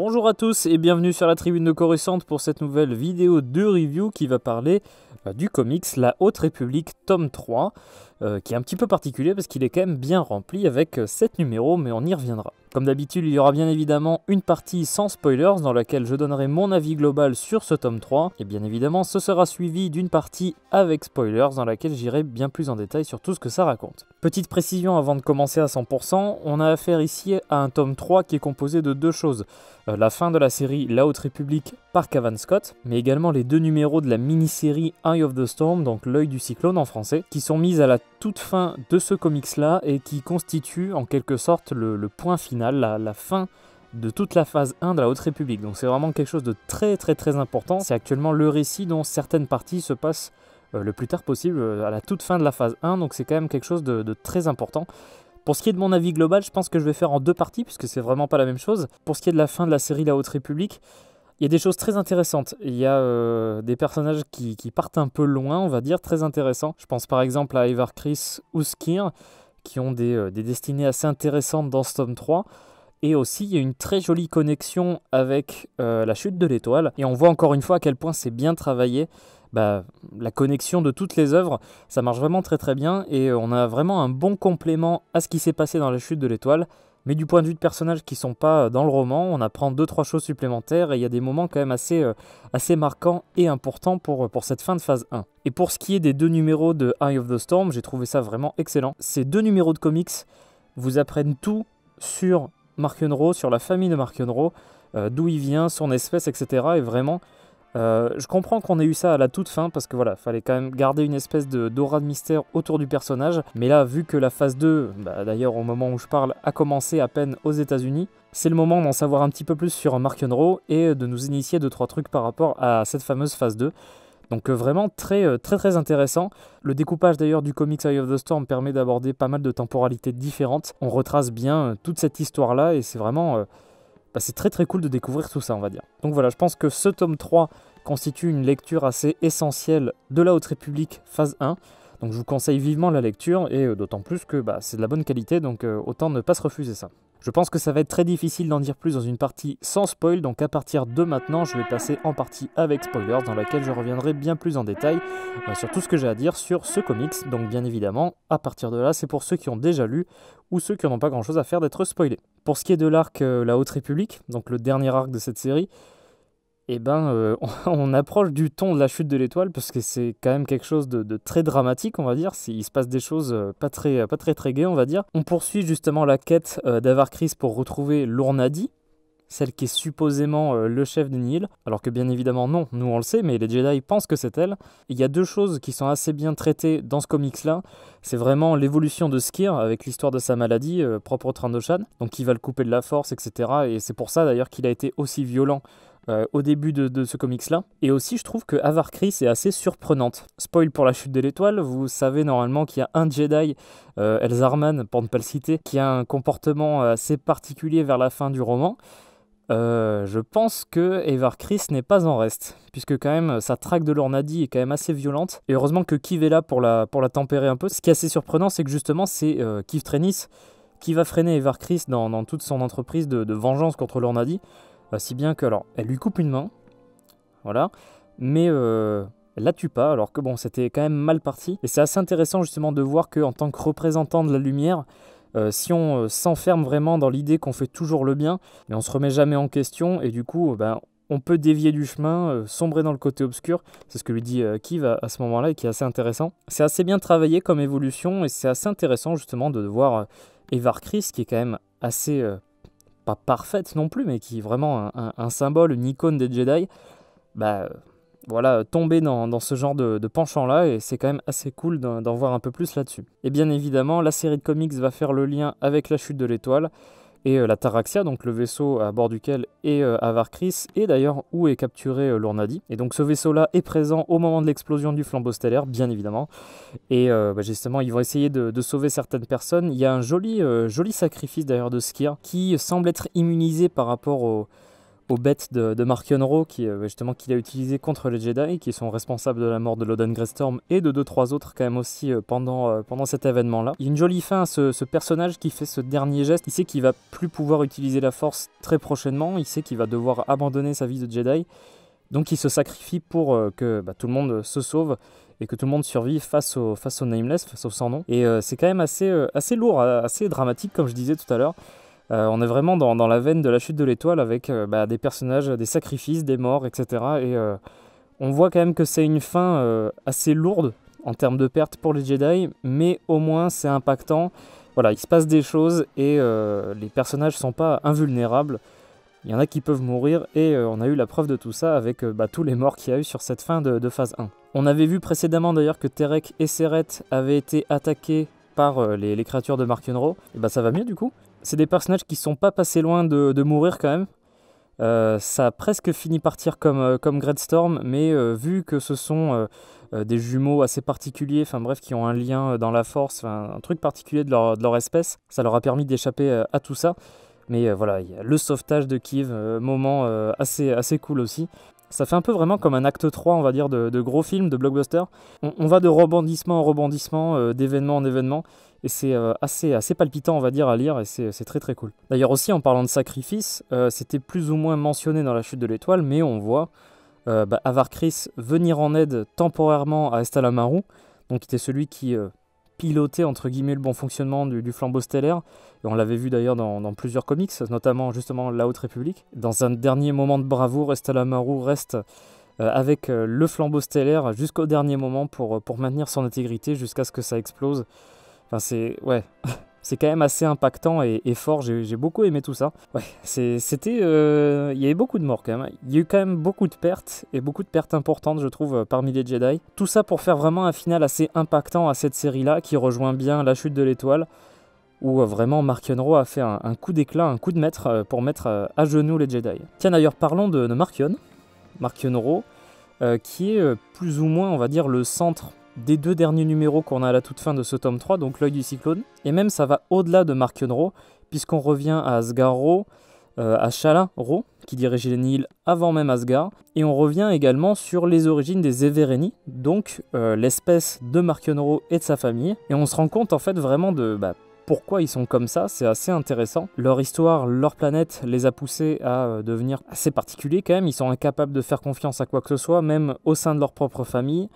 Bonjour à tous et bienvenue sur la tribune de Coruscant pour cette nouvelle vidéo de review qui va parler du comics La Haute République tome 3 qui est un petit peu particulier parce qu'il est quand même bien rempli avec 7 numéros, mais on y reviendra. Comme d'habitude, il y aura bien évidemment une partie sans spoilers dans laquelle je donnerai mon avis global sur ce tome 3 et bien évidemment ce sera suivi d'une partie avec spoilers dans laquelle j'irai bien plus en détail sur tout ce que ça raconte. Petite précision avant de commencer à 100%, on a affaire ici à un tome 3 qui est composé de deux choses. La fin de la série La Haute République par Cavan Scott, mais également les 2 numéros de la mini-série Eye of the Storm, donc l'œil du cyclone en français, qui sont mises à la toute fin de ce comics-là et qui constituent en quelque sorte le point final, la fin de toute la phase 1 de la Haute République. Donc c'est vraiment quelque chose de très important. C'est actuellement le récit dont certaines parties se passent le plus tard possible, à la toute fin de la phase 1, donc c'est quand même quelque chose de très important. Pour ce qui est de mon avis global, je pense que je vais faire en 2 parties, puisque c'est vraiment pas la même chose. Pour ce qui est de la fin de la série La Haute République, il y a des choses très intéressantes. Il y a des personnages qui partent un peu loin, on va dire, très intéressants. Je pense par exemple à Ivar Chris ou Skir, qui ont des destinées assez intéressantes dans ce tome 3. Et aussi, il y a une très jolie connexion avec la chute de l'étoile. Et on voit encore une fois à quel point c'est bien travaillé. La connexion de toutes les œuvres, ça marche vraiment très bien. Et on a vraiment un bon complément à ce qui s'est passé dans la chute de l'étoile. Mais du point de vue de personnages qui ne sont pas dans le roman, on apprend 2-3 choses supplémentaires. Et il y a des moments quand même assez marquants et importants pour cette fin de phase 1. Et pour ce qui est des 2 numéros de Eye of the Storm, j'ai trouvé ça vraiment excellent. Ces 2 numéros de comics vous apprennent tout sur Markenro, sur la famille de Markenro, d'où il vient, son espèce, etc. Et vraiment, je comprends qu'on ait eu ça à la toute fin, parce que voilà, fallait quand même garder une espèce d'aura de mystère autour du personnage. Mais là, vu que la phase 2, d'ailleurs au moment où je parle, a commencé à peine aux États-Unis, c'est le moment d'en savoir un petit peu plus sur Markenro et de nous initier 2-3 trucs par rapport à cette fameuse phase 2. Donc vraiment très intéressant. Le découpage d'ailleurs du comics Eye of the Storm permet d'aborder pas mal de temporalités différentes. On retrace bien toute cette histoire-là et c'est vraiment... c'est très cool de découvrir tout ça, on va dire. Donc voilà, je pense que ce tome 3 constitue une lecture assez essentielle de la Haute République phase 1. Donc je vous conseille vivement la lecture et d'autant plus que c'est de la bonne qualité, donc autant ne pas se refuser ça. Je pense que ça va être très difficile d'en dire plus dans une partie sans spoil, donc à partir de maintenant, je vais passer en partie avec spoilers, dans laquelle je reviendrai bien plus en détail sur tout ce que j'ai à dire sur ce comics. Donc bien évidemment, à partir de là, c'est pour ceux qui ont déjà lu ou ceux qui n'ont pas grand chose à faire d'être spoilés. Pour ce qui est de l'arc La Haute République, donc le dernier arc de cette série, on approche du ton de la chute de l'étoile parce que c'est quand même quelque chose de très dramatique, on va dire. Il se passe des choses pas très gaies, on va dire. On poursuit justement la quête d'Avar Kriss pour retrouver Lourna-Dee, celle qui est supposément le chef de Nihil, alors que bien évidemment non, nous on le sait, mais les Jedi pensent que c'est elle. Il y a 2 choses qui sont assez bien traitées dans ce comics-là. C'est vraiment l'évolution de Skir avec l'histoire de sa maladie propre au Trandoshan, donc qui va le couper de la force, etc. Et c'est pour ça d'ailleurs qu'il a été aussi violent au début de ce comics-là. Et aussi, je trouve que Avar Kriss est assez surprenante. Spoil pour la chute de l'étoile, vous savez normalement qu'il y a un Jedi, Elzarman, pour ne pas le citer, qui a un comportement assez particulier vers la fin du roman. Je pense que Avar Kriss n'est pas en reste, puisque quand même sa traque de Lourna-Dee est quand même assez violente. Et heureusement que Kiv est là pour la tempérer un peu. Ce qui est assez surprenant, c'est que justement, c'est Kiv Trennis qui va freiner Avar Kriss dans toute son entreprise de vengeance contre Lourna-Dee. Si bien que, alors, elle lui coupe une main, voilà, mais elle la tue pas, alors que bon, c'était quand même mal parti. Et c'est assez intéressant justement de voir qu'en tant que représentant de la lumière, si on s'enferme vraiment dans l'idée qu'on fait toujours le bien, mais on se remet jamais en question, et du coup, on peut dévier du chemin, sombrer dans le côté obscur. C'est ce que lui dit Kiv à ce moment-là, et qui est assez intéressant. C'est assez bien travaillé comme évolution, et c'est assez intéressant justement de voir Avar Kriss, qui est quand même assez... pas parfaite non plus, mais qui est vraiment un symbole, une icône des Jedi, voilà, tomber dans ce genre de penchant-là, et c'est quand même assez cool d'en voir un peu plus là-dessus. Et bien évidemment, la série de comics va faire le lien avec la chute de l'étoile, et la Taraxia, donc le vaisseau à bord duquel est Avar Kriss, et d'ailleurs où est capturé Lourna-Dee. Et donc ce vaisseau-là est présent au moment de l'explosion du flambeau stellaire, bien évidemment. Et justement, ils vont essayer de sauver certaines personnes. Il y a un joli sacrifice d'ailleurs de Skir, qui semble être immunisé par rapport aux bêtes de Mark-Yonro justement qu'il a utilisé contre les Jedi, qui sont responsables de la mort de Loden Greystorm et de 2-3 autres quand même aussi pendant cet événement-là. Il y a une jolie fin à ce personnage qui fait ce dernier geste. Il sait qu'il va plus pouvoir utiliser la Force très prochainement, il sait qu'il va devoir abandonner sa vie de Jedi, donc il se sacrifie pour que tout le monde se sauve et que tout le monde survive face au Nameless, face au sans nom. Et c'est quand même assez lourd, assez dramatique comme je disais tout à l'heure. On est vraiment dans la veine de la chute de l'étoile avec des personnages, des sacrifices, des morts, etc. Et on voit quand même que c'est une fin assez lourde en termes de pertes pour les Jedi, mais au moins c'est impactant. Voilà, il se passe des choses et les personnages ne sont pas invulnérables. Il y en a qui peuvent mourir et on a eu la preuve de tout ça avec tous les morts qu'il y a eu sur cette fin de phase 1. On avait vu précédemment d'ailleurs que Terek et Seret avaient été attaqués par les créatures de Mark-Yonro. Et ça va mieux du coup. C'est des personnages qui sont pas passés loin de mourir quand même. Ça a presque fini par tirer comme Greystorm, mais vu que ce sont des jumeaux assez particuliers, enfin bref, qui ont un lien dans la Force, un truc particulier de leur espèce, ça leur a permis d'échapper à tout ça. Mais voilà, il y a le sauvetage de Kyve, moment assez cool aussi. Ça fait un peu vraiment comme un acte 3, on va dire, de gros films, de blockbuster. On va de rebondissement en rebondissement, d'événement en événement. Et c'est assez palpitant, on va dire, à lire, et c'est très très cool. D'ailleurs aussi, en parlant de sacrifice, c'était plus ou moins mentionné dans la chute de l'étoile, mais on voit Avar Kriss venir en aide temporairement à Estala Maru, donc qui était celui qui pilotait entre guillemets le bon fonctionnement du flambeau stellaire. Et on l'avait vu d'ailleurs dans plusieurs comics, notamment justement La Haute République. Dans un dernier moment de bravoure, Estala Maru reste avec le flambeau stellaire jusqu'au dernier moment pour maintenir son intégrité jusqu'à ce que ça explose. Enfin, c'est quand même assez impactant et fort, j'ai beaucoup aimé tout ça. Ouais, il y avait beaucoup de morts quand même. Il y a eu quand même beaucoup de pertes, et beaucoup de pertes importantes je trouve parmi les Jedi. Tout ça pour faire vraiment un final assez impactant à cette série-là, qui rejoint bien la chute de l'étoile, où vraiment Mark-Yonro a fait un coup d'éclat, un coup de maître pour mettre à genoux les Jedi. Tiens d'ailleurs, parlons de Mark-Yonro, qui est plus ou moins, on va dire, le centre des 2 derniers numéros qu'on a à la toute fin de ce tome 3, donc l'œil du cyclone. Et même ça va au-delà de Mark-Yonro, puisqu'on revient à Asgard-Ro, à Shala-Ro, qui dirigeait les Nihil avant même Asgard. Et on revient également sur les origines des Evereni, donc l'espèce de Mark-Yonro et de sa famille. Et on se rend compte en fait vraiment de pourquoi ils sont comme ça, c'est assez intéressant. Leur histoire, leur planète les a poussés à devenir assez particuliers quand même. Ils sont incapables de faire confiance à quoi que ce soit, même au sein de leur propre famille.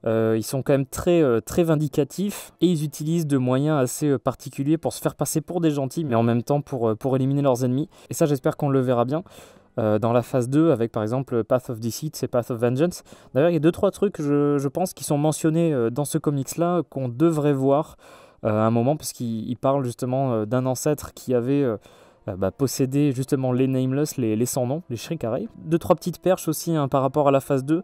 Ils sont quand même très vindicatifs et ils utilisent de moyens assez particuliers pour se faire passer pour des gentils, mais en même temps pour éliminer leurs ennemis. Et ça, j'espère qu'on le verra bien dans la phase 2 avec par exemple Path of Deceit et Path of Vengeance. D'ailleurs, il y a 2-3 trucs, je pense, qui sont mentionnés dans ce comics-là qu'on devrait voir à un moment, parce qu'il parle justement d'un ancêtre qui avait possédé justement les Nameless, les sans-noms, les Shriekarei. 2-3 petites perches aussi par rapport à la phase 2.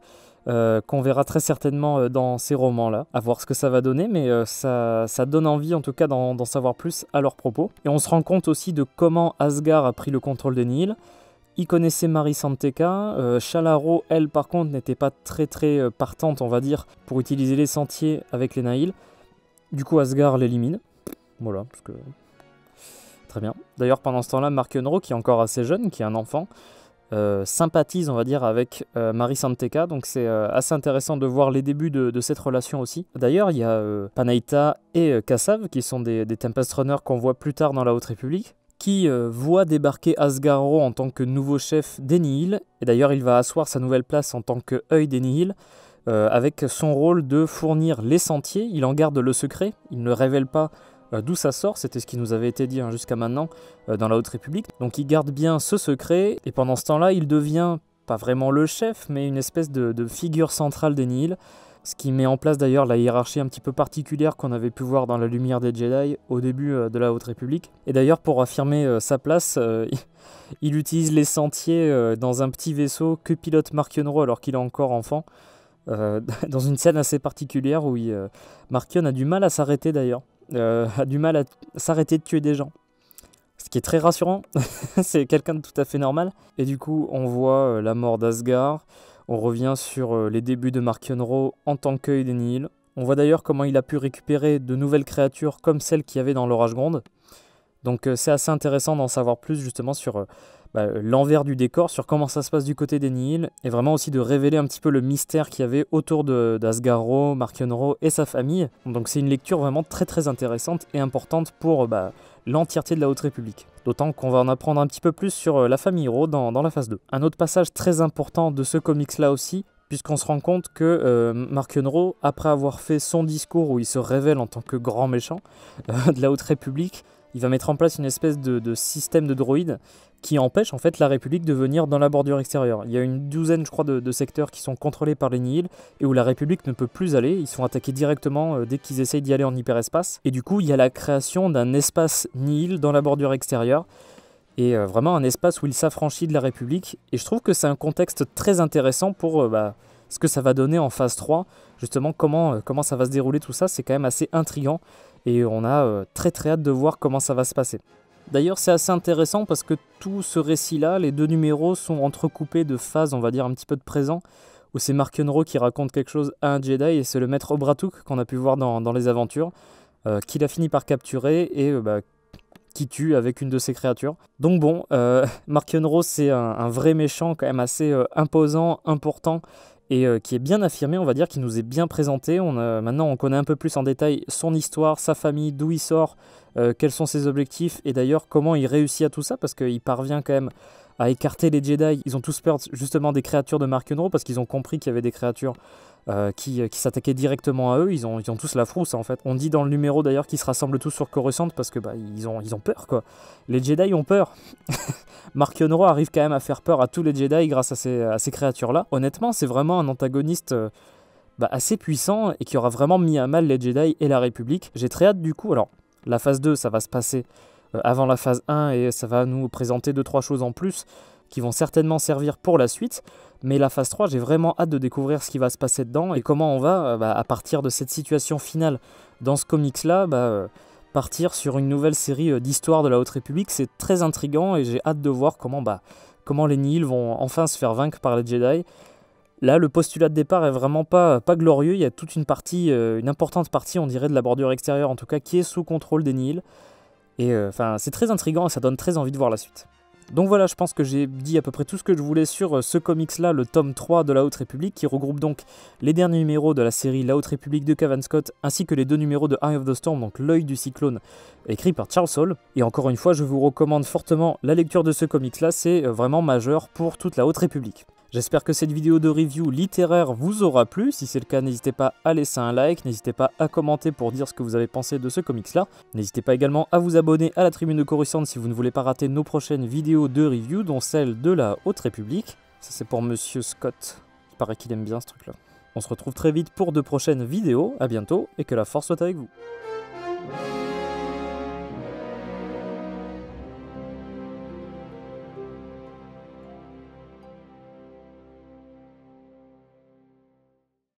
Qu'on verra très certainement dans ces romans-là, à voir ce que ça va donner, mais ça donne envie en tout cas d'en savoir plus à leur propos. Et on se rend compte aussi de comment Asgard a pris le contrôle des Nihil. Il connaissait Mari Santeka, Shala-Ro, elle par contre n'était pas très partante, on va dire, pour utiliser les sentiers avec les Nihil. Du coup Asgard l'élimine, voilà, parce que... Très bien. D'ailleurs pendant ce temps-là, Mark-Yonro, qui est encore assez jeune, qui est un enfant, sympathise, on va dire, avec Mari Santeka, donc c'est assez intéressant de voir les débuts de cette relation aussi. D'ailleurs, il y a Panaita et Kassav, qui sont des Tempest Runners qu'on voit plus tard dans la Haute République, qui voit débarquer Asgard-Ro en tant que nouveau chef des Nihil, et d'ailleurs il va asseoir sa nouvelle place en tant que œil des Nihil, avec son rôle de fournir les sentiers. Il en garde le secret, il ne révèle pas d'où ça sort, c'était ce qui nous avait été dit jusqu'à maintenant dans la Haute République. Donc il garde bien ce secret, et pendant ce temps-là, il devient pas vraiment le chef, mais une espèce de figure centrale des Nihil, ce qui met en place d'ailleurs la hiérarchie un petit peu particulière qu'on avait pu voir dans la lumière des Jedi au début de la Haute République. Et d'ailleurs, pour affirmer sa place, il utilise les sentiers dans un petit vaisseau que pilote Mark-Yonro alors qu'il est encore enfant, dans une scène assez particulière où Mark-Yon a du mal à s'arrêter d'ailleurs. A du mal à s'arrêter de tuer des gens, ce qui est très rassurant. C'est quelqu'un de tout à fait normal. Et du coup on voit la mort d'Asgard, on revient sur les débuts de Mark-Yonro en tant qu'œil des Nihil. On voit d'ailleurs comment il a pu récupérer de nouvelles créatures comme celles qu'il y avait dans l'Orage Gronde. Donc c'est assez intéressant d'en savoir plus justement sur l'envers du décor sur comment ça se passe du côté des Nihil, et vraiment aussi de révéler un petit peu le mystère qu'il y avait autour d'Asgaro, Markenro et sa famille. Donc c'est une lecture vraiment très très intéressante et importante pour l'entièreté de la Haute République. D'autant qu'on va en apprendre un petit peu plus sur la famille Hiro dans la phase 2. Un autre passage très important de ce comics-là aussi, puisqu'on se rend compte que Markenro, après avoir fait son discours où il se révèle en tant que grand méchant de la Haute République, il va mettre en place une espèce de système de droïdes qui empêche en fait la République de venir dans la bordure extérieure. Il y a une douzaine, je crois, de secteurs qui sont contrôlés par les Nihil et où la République ne peut plus aller. Ils sont attaqués directement dès qu'ils essayent d'y aller en hyperespace. Et du coup, il y a la création d'un espace Nihil dans la bordure extérieure. Et vraiment un espace où il s'affranchit de la République. Et je trouve que c'est un contexte très intéressant pour ce que ça va donner en phase 3. Justement, comment ça va se dérouler tout ça, c'est quand même assez intriguant. Et on a très très hâte de voir comment ça va se passer. D'ailleurs, c'est assez intéressant parce que tout ce récit-là, les 2 numéros sont entrecoupés de phases, on va dire un petit peu de présent, où c'est Markenro qui raconte quelque chose à un Jedi, et c'est le maître Obratuk qu'on a pu voir dans les aventures, qu'il a fini par capturer et qui tue avec une de ses créatures. Donc bon, Markenro c'est un vrai méchant quand même assez imposant, important, et qui est bien affirmé, on va dire, qui nous est bien présenté. Maintenant, on connaît un peu plus en détail son histoire, sa famille, d'où il sort, quels sont ses objectifs, et d'ailleurs comment il réussit à tout ça, parce qu'il parvient quand même à écarter les Jedi. Ils ont tous peur justement des créatures de Markenro, parce qu'ils ont compris qu'il y avait des créatures qui s'attaquaient directement à eux. Ils ont tous la frousse en fait. On dit dans le numéro d'ailleurs qu'ils se rassemblent tous sur Coruscant parce que ils ont peur quoi. Les Jedi ont peur. Markenro arrive quand même à faire peur à tous les Jedi grâce à ces créatures-là. Honnêtement, c'est vraiment un antagoniste assez puissant et qui aura vraiment mis à mal les Jedi et la République. J'ai très hâte du coup. Alors, la phase 2, ça va se passer avant la phase 1 et ça va nous présenter 2-3 choses en plus qui vont certainement servir pour la suite. Mais la phase 3, j'ai vraiment hâte de découvrir ce qui va se passer dedans et comment on va, à partir de cette situation finale dans ce comics-là, partir sur une nouvelle série d'histoires de la Haute République. C'est très intriguant et j'ai hâte de voir comment les Nihil vont enfin se faire vaincre par les Jedi. Là, le postulat de départ est vraiment pas glorieux. Il y a toute une partie, une importante partie, on dirait, de la bordure extérieure, en tout cas, qui est sous contrôle des Nihil. Et c'est très intriguant et ça donne très envie de voir la suite. Donc voilà, je pense que j'ai dit à peu près tout ce que je voulais sur ce comics-là, le tome 3 de la Haute République, qui regroupe donc les derniers numéros de la série La Haute République de Cavan Scott, ainsi que les 2 numéros de Eye of the Storm, donc L'œil du cyclone, écrit par Charles Soule. Et encore une fois, je vous recommande fortement la lecture de ce comics-là, c'est vraiment majeur pour toute la Haute République. J'espère que cette vidéo de review littéraire vous aura plu. Si c'est le cas, n'hésitez pas à laisser un like, n'hésitez pas à commenter pour dire ce que vous avez pensé de ce comics-là. N'hésitez pas également à vous abonner à la Tribune de Coruscant si vous ne voulez pas rater nos prochaines vidéos de review, dont celle de la Haute République. Ça c'est pour Monsieur Scott, il paraît qu'il aime bien ce truc-là. On se retrouve très vite pour de prochaines vidéos, à bientôt, et que la force soit avec vous.